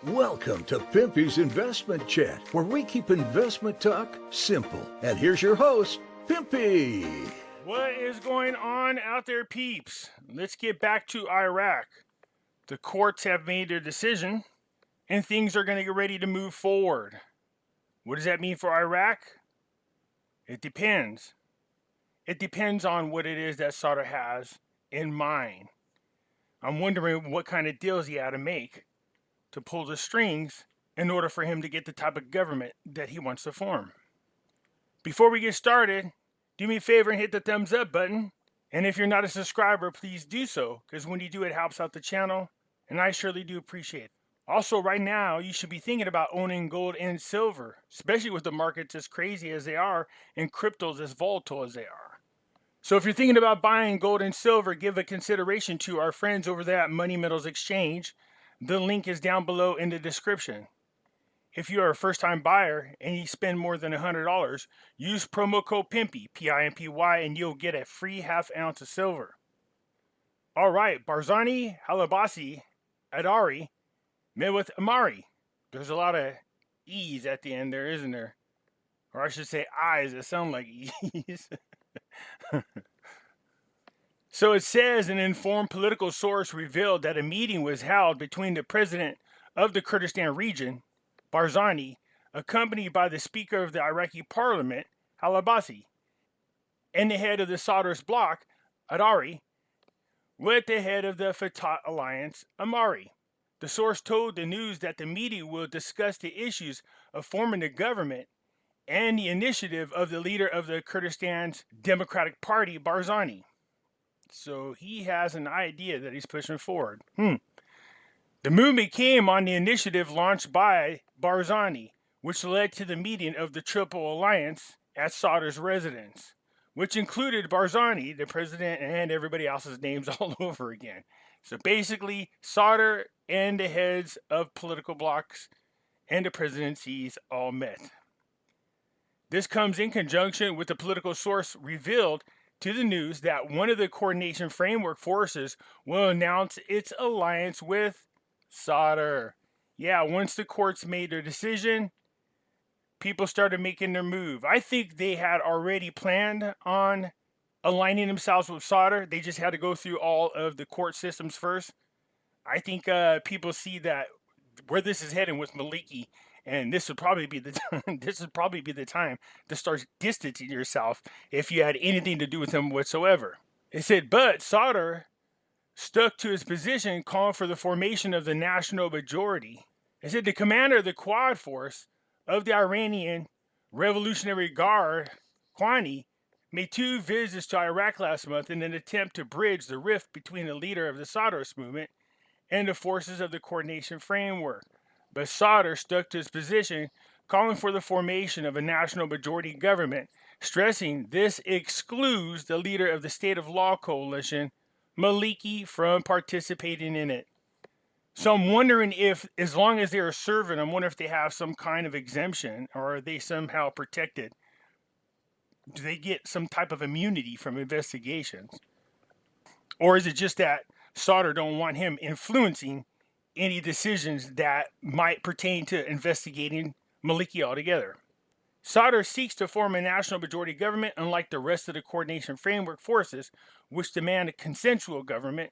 Welcome to Pimpy's Investment Chat, where we keep investment talk simple. And here's your host, Pimpy. What is going on out there, peeps? Let's get back to Iraq. The courts have made their decision, and things are going to get ready to move forward. What does that mean for Iraq? It depends. It depends on what it is that Sadr has in mind. I'm wondering what kind of deals he had to make to pull the strings in order for him to get the type of government that he wants to form. Before we get started, do me a favor and hit the thumbs up button. And if you're not a subscriber, please do so, because when you do, it helps out the channel, and I surely do appreciate it. Also, right now, you should be thinking about owning gold and silver, especially with the markets as crazy as they are and cryptos as volatile as they are. So if you're thinking about buying gold and silver, give a consideration to our friends over there at Money Metals Exchange. The link is down below in the description. If you are a first-time buyer and you spend more than $100, use promo code Pimpy, P-I-M-P-Y, and you'll get a free half ounce of silver. All right, Barzani, Halabasi, Adari met with Amari. There's a lot of E's at the end there, isn't there? Or I should say I's that sound like E's. So it says an informed political source revealed that a meeting was held between the president of the Kurdistan region, Barzani, accompanied by the Speaker of the Iraqi Parliament, Halabasi, and the head of the Sadr's bloc, Adari, with the head of the Fatah Alliance, Amari. The source told the news that the meeting will discuss the issues of forming the government and the initiative of the leader of the Kurdistan's Democratic Party, Barzani. So he has an idea that he's pushing forward. The movement came on the initiative launched by Barzani, which led to the meeting of the Triple Alliance at Sadr's residence, which included Barzani, the president, and everybody else's names all over again. So basically, Sadr and the heads of political blocs and the presidencies all met. This comes in conjunction with the political source revealed to the news that one of the coordination framework forces will announce its alliance with Sadr. Yeah, once the courts made their decision, people started making their move. I think they had already planned on aligning themselves with Sadr. They just had to go through all of the court systems first. I think people see that where this is heading with Maliki, and this would probably be the time. This would probably be the time to start distancing yourself if you had anything to do with him whatsoever. It said, but Sadr stuck to his position, calling for the formation of the national majority. It said the commander of the Quad Force of the Iranian Revolutionary Guard, Kwani, made 2 visits to Iraq last month in an attempt to bridge the rift between the leader of the Sadrist movement and the forces of the coordination framework. But Sadr stuck to his position, calling for the formation of a national majority government, stressing this excludes the leader of the State of Law Coalition, Maliki, from participating in it. So I'm wondering if, as long as they're serving, I'm wondering if they have some kind of exemption, or are they somehow protected? Do they get some type of immunity from investigations? Or is it just that Sadr don't want him influencing any decisions that might pertain to investigating Maliki altogether? Sadr seeks to form a national majority government, unlike the rest of the coordination framework forces, which demand a consensual government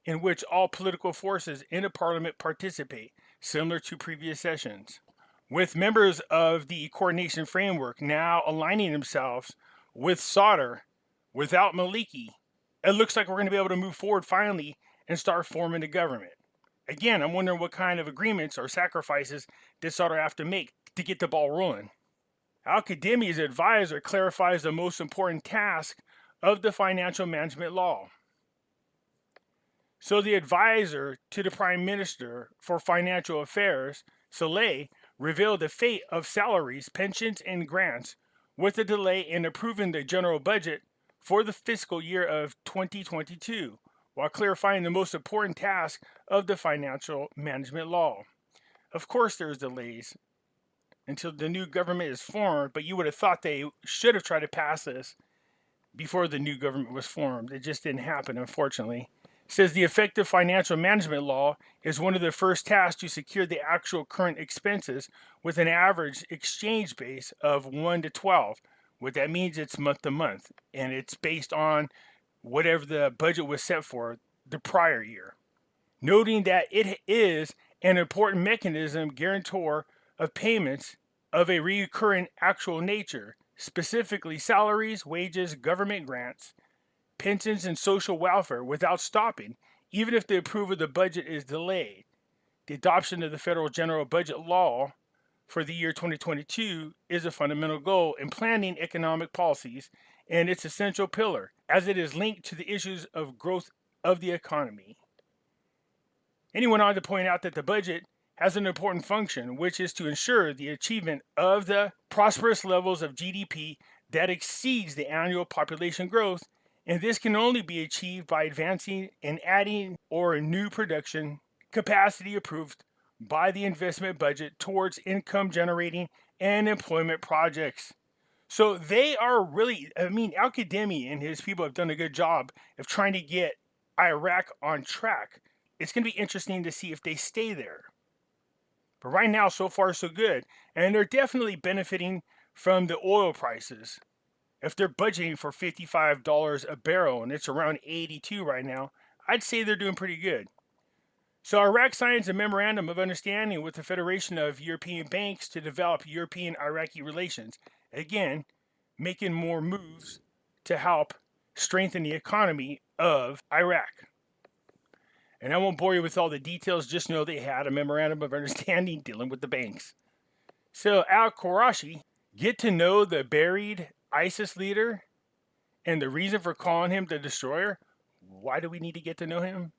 in which all political forces in the parliament participate, similar to previous sessions. With members of the coordination framework now aligning themselves with Sadr without Maliki, it looks like we're going to be able to move forward finally and start forming the government. Again, I'm wondering what kind of agreements or sacrifices did Sadr have to make to get the ball rolling. Al-Kadimi's advisor clarifies the most important task of the financial management law. So the advisor to the Prime Minister for Financial Affairs, Saleh, revealed the fate of salaries, pensions, and grants with a delay in approving the general budget for the fiscal year of 2022, while clarifying the most important task of the financial management law. Of course there's delays until the new government is formed, but you would have thought they should have tried to pass this before the new government was formed. It just didn't happen, unfortunately. says the effective financial management law is one of the first tasks to secure the actual current expenses with an average exchange base of 1 to 12. What that means, it's month to month, and it's based on whatever the budget was set for the prior year. Noting that it is an important mechanism guarantor of payments of a recurring actual nature, specifically salaries, wages, government grants, pensions, and social welfare without stopping, even if the approval of the budget is delayed. The adoption of the federal general budget law for the year 2022 is a fundamental goal in planning economic policies and its essential pillar, as it is linked to the issues of growth of the economy. And he went on to point out that the budget has an important function, which is to ensure the achievement of the prosperous levels of GDP that exceeds the annual population growth, and this can only be achieved by advancing and adding or new production capacity approved by the investment budget towards income generating and employment projects. So they are really, Al-Qademi and his people have done a good job of trying to get Iraq on track. It's going to be interesting to see if they stay there. But right now, so far, so good. And they're definitely benefiting from the oil prices. If they're budgeting for $55 a barrel and it's around 82 right now, I'd say they're doing pretty good. So Iraq signs a memorandum of understanding with the Federation of European Banks to develop European-Iraqi relations. Again, making more moves to help strengthen the economy of Iraq. And I won't bore you with all the details, just know they had a memorandum of understanding dealing with the banks. So al-Qurashi, get to know the buried ISIS leader and the reason for calling him the destroyer. Why do we need to get to know him?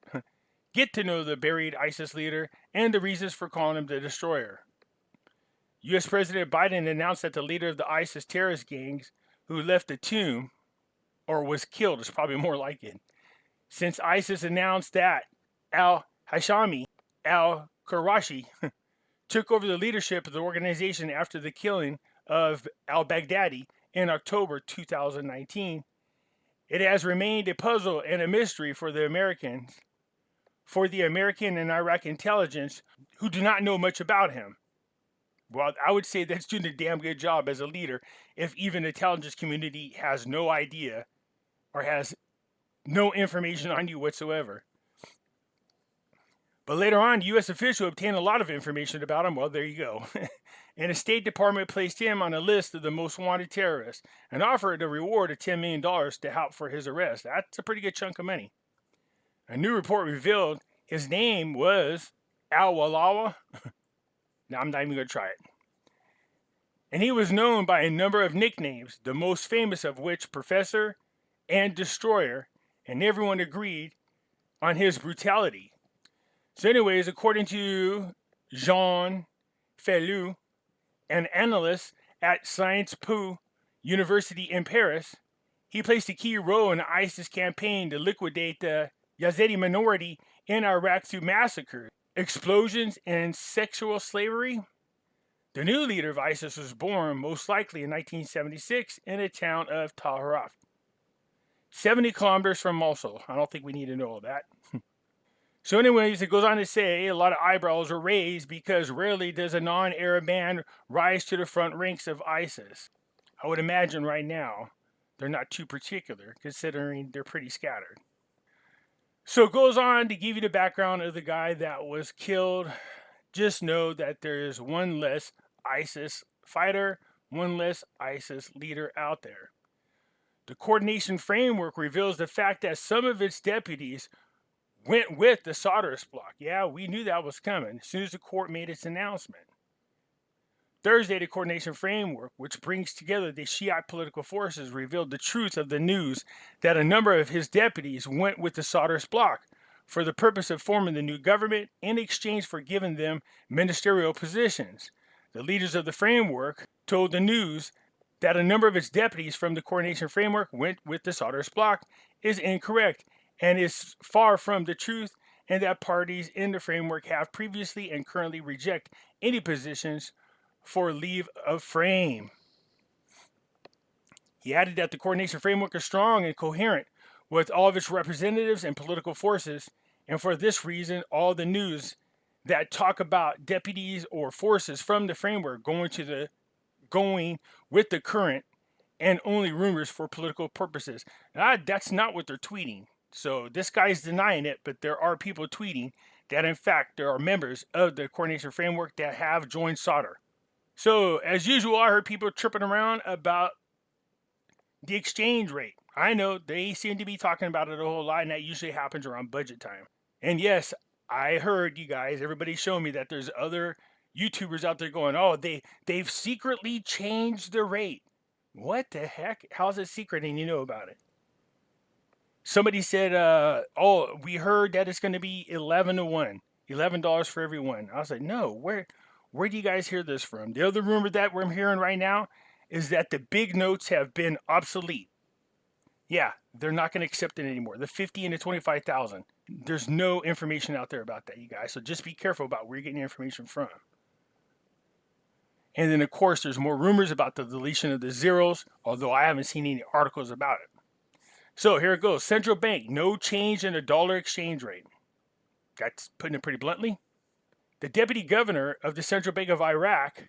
Get to know the buried ISIS leader and the reasons for calling him the destroyer. U.S. President Biden announced that the leader of the ISIS terrorist gangs who left the tomb, or was killed, is probably more like it, since ISIS announced that al-Hashami al-Qurashi took over the leadership of the organization after the killing of al-Baghdadi in October 2019. It has remained a puzzle and a mystery for the American and Iraqi intelligence who do not know much about him. Well, I would say that's doing a damn good job as a leader if even the intelligence community has no idea or has no information on you whatsoever. But later on, U.S. official obtained a lot of information about him. Well, there you go. And the State Department placed him on a list of the most wanted terrorists and offered a reward of $10 million to help for his arrest. That's a pretty good chunk of money. A new report revealed his name was al-Walawa. Now, I'm not even going to try it. And he was known by a number of nicknames, the most famous of which Professor and Destroyer, and everyone agreed on his brutality. So anyways, according to Jean Fellou, an analyst at Sciences Po University in Paris, he played a key role in the ISIS campaign to liquidate the Yazidi minority in Iraq through massacres, explosions, and sexual slavery. The new leader of ISIS was born, most likely in 1976, in the town of Taharaf, 70 kilometers from Mosul. I don't think we need to know all that. So anyways, it goes on to say a lot of eyebrows are raised because rarely does a non-Arab man rise to the front ranks of ISIS. I would imagine right now they're not too particular, considering they're pretty scattered. So it goes on to give you the background of the guy that was killed. Just know that there is one less ISIS fighter, one less ISIS leader out there. The coordination framework reveals the fact that some of its deputies went with the Soder's bloc. Yeah, we knew that was coming as soon as the court made its announcement. Thursday, the coordination framework, which brings together the Shiite political forces, revealed the truth of the news that a number of his deputies went with the Soder's bloc for the purpose of forming the new government in exchange for giving them ministerial positions. The leaders of the framework told the news that a number of its deputies from the coordination framework went with the Soder's bloc is incorrect and is far from the truth, and that parties in the framework have previously and currently reject any positions for leave of frame. He added that the coordination framework is strong and coherent with all of its representatives and political forces. And for this reason, all the news that talk about deputies or forces from the framework going with the current and only rumors for political purposes. That's not what they're tweeting. So this guy's denying it, but there are people tweeting that in fact there are members of the coordination framework that have joined Solder. So as usual, I heard people tripping around about the exchange rate. I know they seem to be talking about it a whole lot, and that usually happens around budget time. And yes, I heard you guys, everybody showing me that there's other YouTubers out there going, oh, they've secretly changed the rate. What the heck? How's it secret and you know about it? Somebody said, oh, we heard that it's going to be 11 to 1, $11 for every one. I was like, no, where do you guys hear this from? The other rumor that we're hearing right now is that the big notes have been obsolete. Yeah, they're not going to accept it anymore. The 50 and the 25,000. There's no information out there about that, you guys. So just be careful about where you're getting your information from. And then, of course, there's more rumors about the deletion of the zeros, although I haven't seen any articles about it. So here it goes. Central bank, no change in the dollar exchange rate. That's putting it pretty bluntly. The deputy governor of the Central Bank of Iraq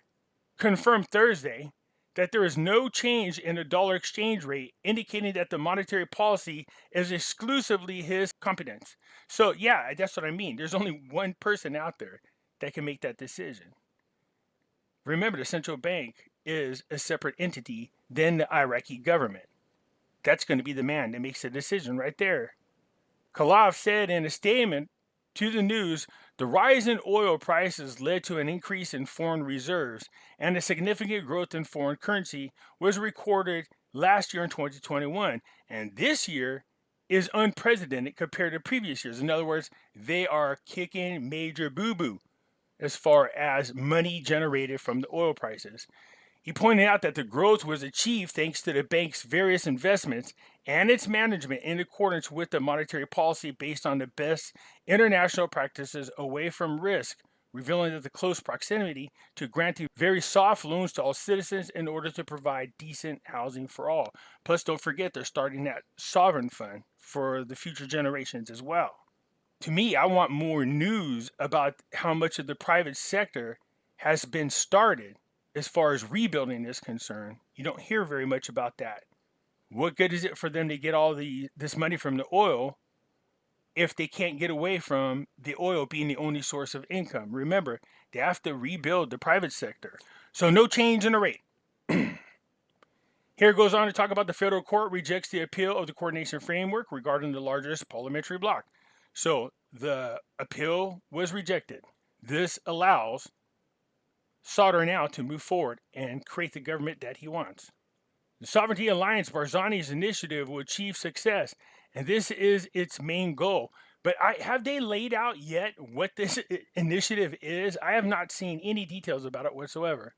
confirmed Thursday that there is no change in the dollar exchange rate, indicating that the monetary policy is exclusively his competence. So yeah, that's what I mean. There's only one person out there that can make that decision. Remember, the central bank is a separate entity than the Iraqi government. That's going to be the man that makes the decision right there. Khalaf said in a statement to the news, the rise in oil prices led to an increase in foreign reserves, and a significant growth in foreign currency was recorded last year in 2021. And this year is unprecedented compared to previous years. In other words, they are kicking major boo-boo as far as money generated from the oil prices. He pointed out that the growth was achieved thanks to the bank's various investments and its management in accordance with the monetary policy based on the best international practices away from risk, revealing that the close proximity to granting very soft loans to all citizens in order to provide decent housing for all. Plus, don't forget, they're starting that sovereign fund for the future generations as well. To me, I want more news about how much of the private sector has been started as far as rebuilding is concerned. You don't hear very much about that. What good is it for them to get all this money from the oil if they can't get away from the oil being the only source of income? Remember, they have to rebuild the private sector. So no change in the rate. Here it goes on to talk about the federal court rejects the appeal of the coordination framework regarding the largest parliamentary bloc. So the appeal was rejected. This allows Solder now to move forward and create the government that he wants. The Sovereignty Alliance Barzani's initiative will achieve success, and this is its main goal. But have they laid out yet what this initiative is? I have not seen any details about it whatsoever.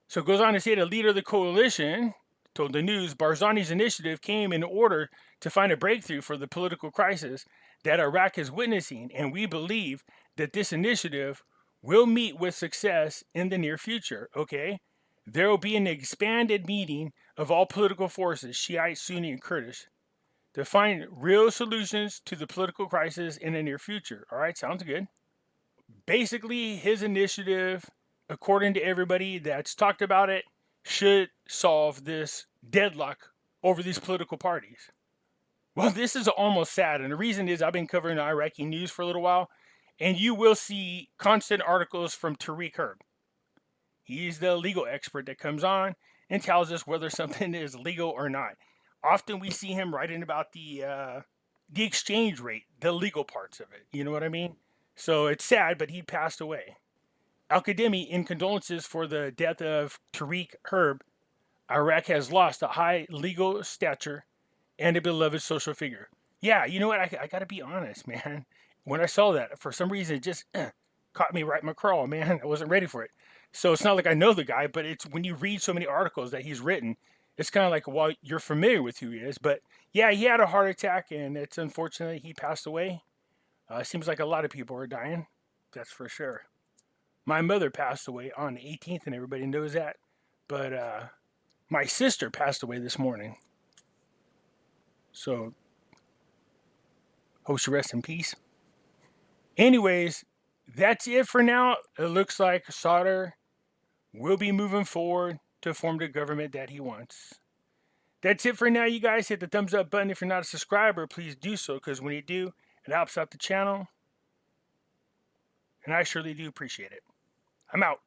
So it goes on to say the leader of the coalition told the news Barzani's initiative came in order to find a breakthrough for the political crisis that Iraq is witnessing, and we believe that this initiative will meet with success in the near future. Okay, there will be an expanded meeting of all political forces, Shiite, Sunni, and Kurdish, to find real solutions to the political crisis in the near future. All right, sounds good. Basically, his initiative, according to everybody that's talked about it, should solve this deadlock over these political parties. Well, this is almost sad, and the reason is I've been covering the Iraqi news for a little while, and you will see constant articles from Tariq Herb. He's the legal expert that comes on and tells us whether something is legal or not. Often we see him writing about the exchange rate, the legal parts of it. You know what I mean? So it's sad, but he passed away. Al-Qademi, in condolences for the death of Tariq Herb, Iraq has lost a high legal stature and a beloved social figure. Yeah, you know what? I got to be honest, man. When I saw that, for some reason, it just caught me right in my crawl, man. I wasn't ready for it. So it's not like I know the guy, but it's when you read so many articles that he's written, it's kind of like, well, you're familiar with who he is. But yeah, he had a heart attack, and it's unfortunate he passed away. Seems like a lot of people are dying. That's for sure. My mother passed away on the 18th, and everybody knows that. But my sister passed away this morning. So Hope she rests in peace. Anyways, that's it for now. It looks like Sauter will be moving forward to form the government that he wants. That's it for now, you guys. Hit the thumbs up button if you're not a subscriber. Please do so, because when you do, it helps out the channel. And I surely do appreciate it. I'm out.